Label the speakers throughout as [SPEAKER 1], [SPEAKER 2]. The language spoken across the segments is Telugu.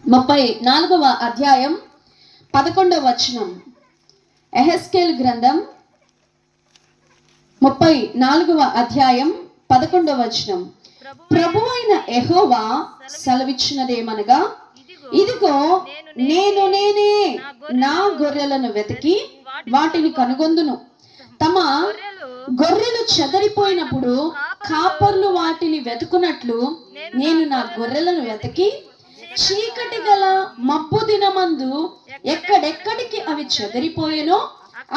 [SPEAKER 1] 34వ అధ్యాయం 11వ వచనం. యెహెజ్కేలు గ్రంథం 34వ అధ్యాయం 11వ వచనం. ప్రభువైన యెహోవా సెలవిచ్చినదేమనగా, ఇదిగో నేనే నా గొర్రెలను వెతికి వాటిని కనుగొందును. తమ గొర్రెలు చెదరిపోయినప్పుడు కాపర్లు వాటిని వెతుకున్నట్లు నేను నా గొర్రెలను వెతికి చీకటి గల మబ్బు దినమందు ఎక్కడెక్కడికి అవి చెదరిపోయేనో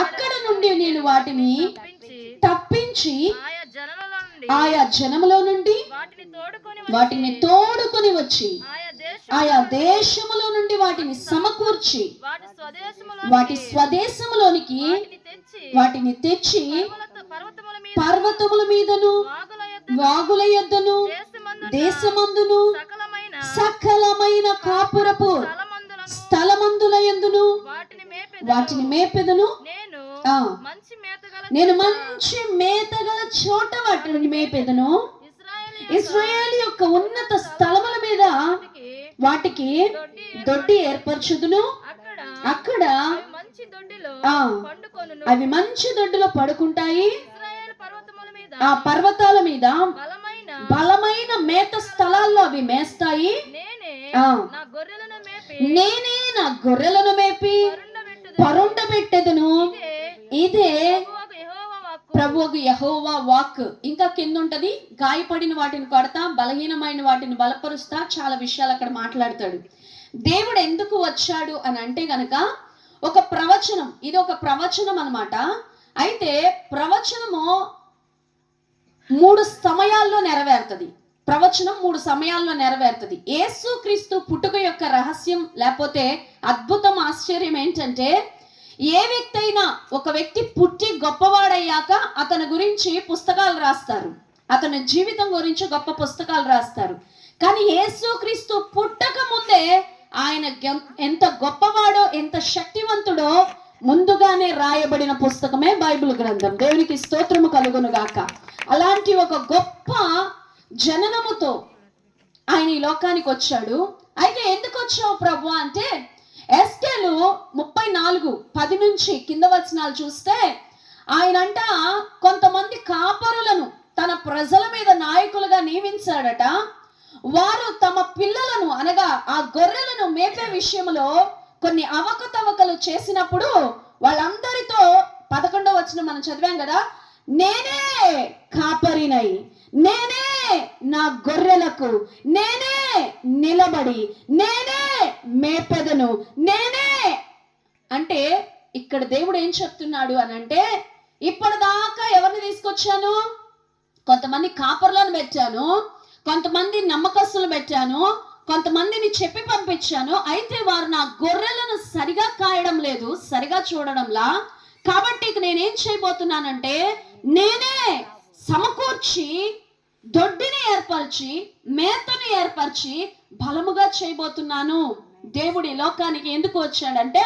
[SPEAKER 1] అక్కడ నుండి నేను వాటిని తప్పించి ఆయా జనములో నుండి వాటిని తోడుకొని వచ్చి ఆయా దేశములో నుండి వాటిని సమకూర్చి వాటి స్వదేశములోనికి వాటిని తెచ్చి పర్వతముల మీదను వాగుల యొద్దను దేశమందును సకలమైన కాపురపు స్థలమందుల యందును వాటిని మేపెదను. నేను మంచి మేతగల చోట వాటిని మేపెదను. ఇశ్రాయేలు యొక్క ఉన్నత స్థలముల మీద వాటికి దొడ్డి ఏర్పరచుదును. అక్కడ అవి మంచి దొడ్డిలో పడుకుంటాయి. ఆ పర్వతాల మీద బలమైన మేత స్థలాల్లో అవి మేస్తాయి. నేనే నా గొర్రెలను మేపి పరుండబెట్టెదను. ఇదే ప్రభువుకు యెహోవా వాక్. ఇంకా కింద ఉంటది, గాయపడిన వాటిని కడతా, బలహీనమైన వాటిని బలపరుస్తా. చాలా విషయాలు అక్కడ మాట్లాడతాడు. దేవుడు ఎందుకు వచ్చాడు అని అంటే గనక ఒక ప్రవచనం, ఇది ఒక ప్రవచనం అన్నమాట. అయితే ప్రవచనము 3 సమయాల్లో నెరవేరుతుంది. ప్రవచనం 3 సమయాల్లో నెరవేరుతుంది. యేసుక్రీస్తు పుట్టుక యొక్క రహస్యం లేకపోతే అద్భుతం, ఆశ్చర్యం ఏంటంటే, ఏ వ్యక్తి అయినా ఒక వ్యక్తి పుట్టి గొప్పవాడయ్యాక అతని గురించి పుస్తకాలు రాస్తారు, అతని జీవితం గురించి గొప్ప పుస్తకాలు రాస్తారు. కానీ యేసుక్రీస్తు పుట్టక ముందే ఆయన ఎంత గొప్పవాడో, ఎంత శక్తివంతుడో ముందుగానే రాయబడిన పుస్తకమే బైబిల్ గ్రంథం. దేవునికి స్తోత్రము కలుగును గాక. అలాంటి ఒక గొప్ప జననముతో ఆయన ఈ లోకానికి వచ్చాడు. అయితే ఎందుకు వచ్చావు ప్రభు అంటే, యెహెజ్కేలు 34:10 నుంచి కింద వచనాలు చూస్తే ఆయనంట కొంతమంది కాపరులను తన ప్రజల మీద నాయకులుగా నియమించాడట. వారు తమ పిల్లలను అనగా ఆ గొర్రెలను మేపే విషయంలో కొన్ని అవకతవకలు చేసినప్పుడు వాళ్ళందరితో 11వ వచనం మనం చదివాం కదా, నేనే కాపరినై, నేనే నా గొర్రెలకు నేనే నిలబడి నేనే మేపెదను. నేనే అంటే ఇక్కడ దేవుడు ఏం చెప్తున్నాడు అని అంటే, ఇప్పటిదాకా ఎవరిని తీసుకొచ్చాను? కొంతమంది కాపర్లను పెట్టాను, కొంతమంది నమ్మకస్తులు పెట్టాను, కొంతమందిని చెప్పి పంపించాను. అయితే వారు నా గొర్రెలను సరిగా కాయడం లేదు, సరిగా చూడడంలా. కాబట్టి ఇక నేనేం చేయబోతున్నానంటే, నేనే సమకూర్చి దొడ్డిని ఏర్పరిచి మేతని ఏర్పరిచి బలముగా చేయబోతున్నాను. దేవుడి లోకానికి ఎందుకు వచ్చాడంటే,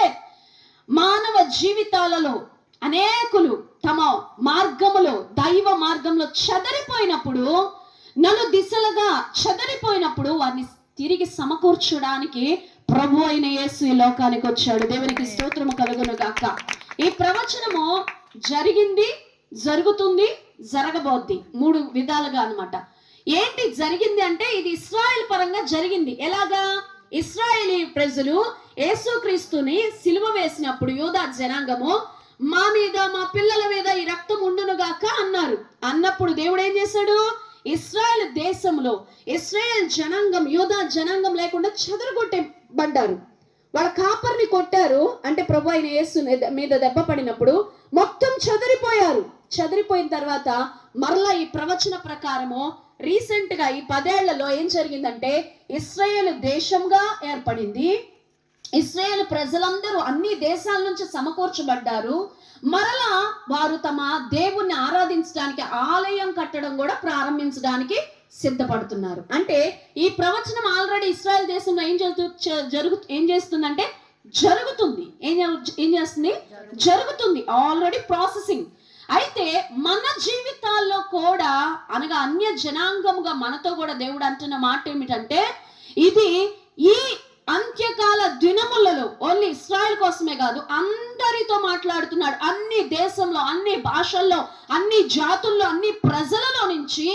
[SPEAKER 1] మానవ జీవితాలలో అనేకులు తమ మార్గములో, దైవ మార్గంలో చెదరిపోయినప్పుడు, నలు దిశలుగా చెదరిపోయినప్పుడు వారిని తిరిగి సమకూర్చడానికి ప్రభు అయిన యేసు ఈ లోకానికి వచ్చాడు. దేవునికి స్తోత్రము కలుగును గాక. ఈ ప్రవచనము జరిగింది, జరుగుతుంది, జరగబోద్ది 3 విధాలుగా అన్నమాట. ఏంటి జరిగింది అంటే, ఇది ఇశ్రాయేల్ పరంగా జరిగింది. ఎలాగా? ఇశ్రాయేలీ ప్రజలు యేసుక్రీస్తుని సిలువ వేసినప్పుడు యూదా జనాంగము, మా మీద మా పిల్లల మీద ఈ రక్తం ఉండును గాక అన్నారు. అన్నప్పుడు దేవుడు ఏం చేశాడు? ఇశ్రాయేల్ దేశంలో ఇశ్రాయేల్ జనాంగం, యూదా జనాంగం లేకుండా చెదరగొట్టబడ్డారు. వాళ్ళ కాపర్ని కొట్టారు. అంటే ప్రభు అయిన యేసు మీద దెబ్బ పడినప్పుడు మొత్తం చెదరిపోయారు. చెదిరిపోయిన తర్వాత మరలా ఈ ప్రవచన ప్రకారము రీసెంట్ గా ఈ 10 ఏళ్లలో ఏం జరిగిందంటే, ఇశ్రాయేల్ దేశంగా ఏర్పడింది. ఇశ్రాయేల్ ప్రజలందరూ అన్ని దేశాల నుంచి సమకూర్చబడ్డారు. మరలా వారు తమ దేవుణ్ణి ఆరాధించడానికి ఆలయం కట్టడం కూడా ప్రారంభించడానికి సిద్ధపడుతున్నారు. అంటే ఈ ప్రవచనం ఆల్రెడీ ఇశ్రాయేల్ దేశంలో ఏం చేస్తుందంటే జరుగుతుంది. ఏం చేస్తుంది? జరుగుతుంది, ఆల్రెడీ ప్రాసెసింగ్. అయితే మన జీవితాల్లో కూడా అనగా అన్య జనాంగముగా మనతో కూడా దేవుడు అంటున్న మాట ఏమిటంటే, ఇది ఈ అంత్య కాదు, అందరితో మాట్లాడుతున్నాడు. అన్ని దేశంలో, అన్ని భాషల్లో, అన్ని జాతుల్లో, అన్ని ప్రజలలో నుంచి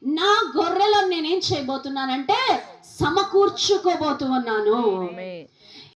[SPEAKER 1] నా గొర్రెలను నేనేం చేయబోతున్నానంటే సమకూర్చుకోబోతున్నాను.